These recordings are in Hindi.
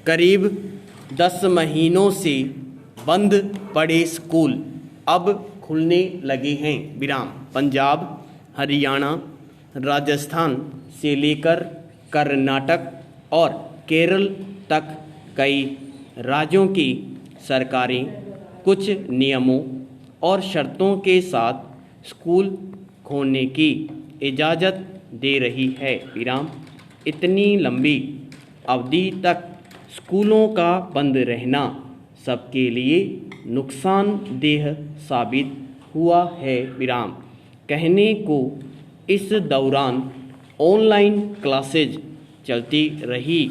करीब 10 महीनों से बंद पड़े स्कूल अब खुलने लगे हैं। विराम। पंजाब, हरियाणा, राजस्थान से लेकर कर्नाटक और केरल तक कई राज्यों की सरकारें कुछ नियमों और शर्तों के साथ स्कूल खोलने की इजाज़त दे रही है। विराम। इतनी लंबी अवधि तक स्कूलों का बंद रहना सबके लिए नुकसानदेह साबित हुआ है। विराम। कहने को इस दौरान ऑनलाइन क्लासेज चलती रही,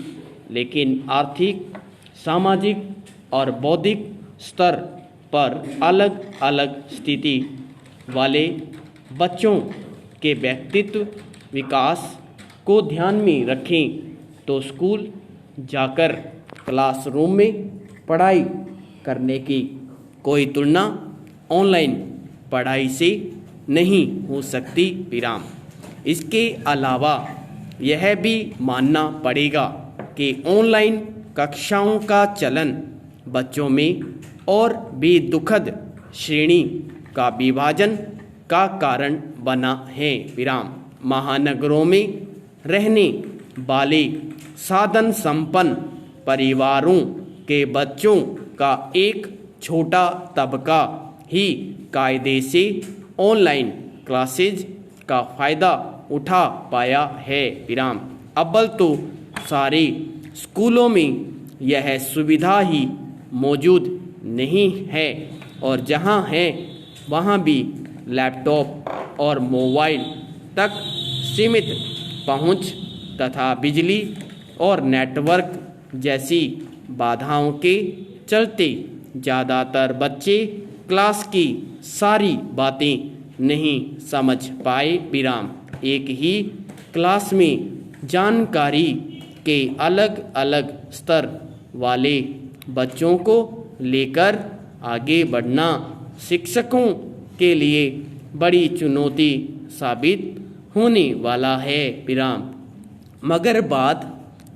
लेकिन आर्थिक, सामाजिक और बौद्धिक स्तर पर अलग अलग स्थिति वाले बच्चों के व्यक्तित्व विकास को ध्यान में रखें तो स्कूल जाकर क्लासरूम में पढ़ाई करने की कोई तुलना ऑनलाइन पढ़ाई से नहीं हो सकती। विराम। इसके अलावा यह भी मानना पड़ेगा कि ऑनलाइन कक्षाओं का चलन बच्चों में और भी दुखद श्रेणी का विभाजन का कारण बना है। विराम। महानगरों में रहने वाले साधन संपन्न परिवारों के बच्चों का एक छोटा तबका ही कायदे से ऑनलाइन क्लासेज का फ़ायदा उठा पाया है। विराम। अव्वल तो सारे स्कूलों में यह सुविधा ही मौजूद नहीं है और जहां है वहां भी लैपटॉप और मोबाइल तक सीमित पहुंच तथा बिजली और नेटवर्क जैसी बाधाओं के चलते ज़्यादातर बच्चे क्लास की सारी बातें नहीं समझ पाए। विराम। एक ही क्लास में जानकारी के अलग अलग स्तर वाले बच्चों को लेकर आगे बढ़ना शिक्षकों के लिए बड़ी चुनौती साबित होने वाला है। विराम। मगर बात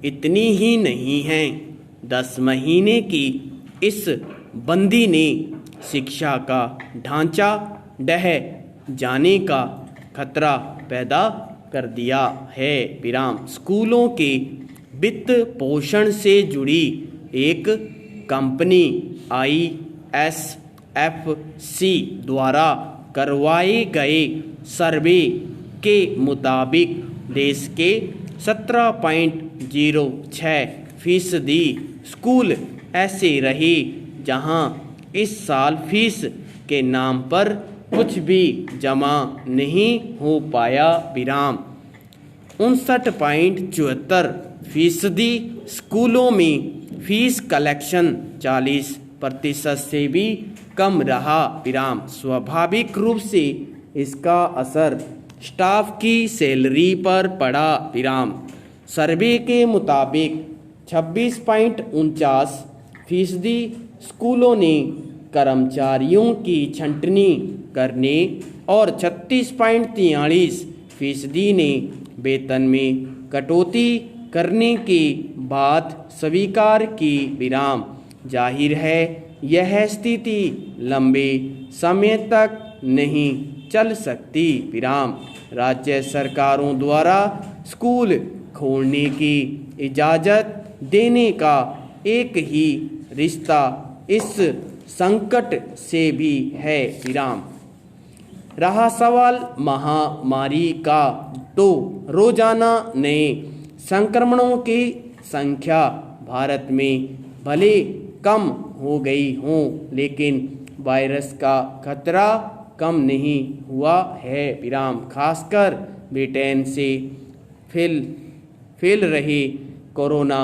इतनी ही नहीं है। 10 महीने की इस बंदी ने शिक्षा का ढांचा ढह जाने का खतरा पैदा कर दिया है। विराम। स्कूलों के वित्त पोषण से जुड़ी एक कंपनी ISFC द्वारा करवाए गए सर्वे के मुताबिक देश के 17.06% स्कूल ऐसे रहे जहां इस साल फीस के नाम पर कुछ भी जमा नहीं हो पाया। विराम। 59.74% स्कूलों में फीस कलेक्शन 40% से भी कम रहा। विराम। स्वाभाविक रूप से इसका असर स्टाफ की सैलरी पर पड़ा। विराम। सर्वे के मुताबिक 26.49% स्कूलों ने कर्मचारियों की छंटनी करने और 36.43% ने वेतन में कटौती करने की बात स्वीकार की। विराम। जाहिर है यह स्थिति लंबे समय तक नहीं चल सकती। विराम। राज्य सरकारों द्वारा स्कूल खोलने की इजाज़त देने का एक ही रिश्ता इस संकट से भी है। विराम। रहा सवाल महामारी का, तो रोजाना नए संक्रमणों की संख्या भारत में भले कम हो गई हो, लेकिन वायरस का खतरा कम नहीं हुआ है। विराम। खासकर ब्रिटेन से फैल रहे कोरोना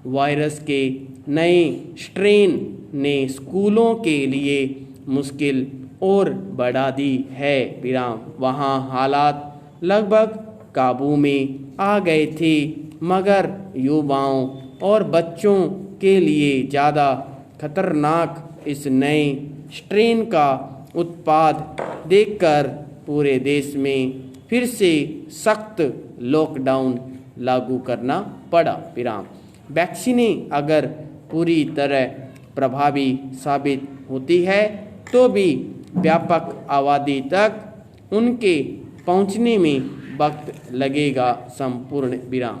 वायरस के नए स्ट्रेन ने स्कूलों के लिए मुश्किल और बढ़ा दी है। विराम। वहाँ हालात लगभग काबू में आ गए थे, मगर युवाओं और बच्चों के लिए ज़्यादा खतरनाक इस नए स्ट्रेन का उत्पाद देखकर पूरे देश में फिर से सख्त लॉकडाउन लागू करना पड़ा। विराम। वैक्सीनें अगर पूरी तरह प्रभावी साबित होती है तो भी व्यापक आबादी तक उनके पहुंचने में वक्त लगेगा। संपूर्ण विराम।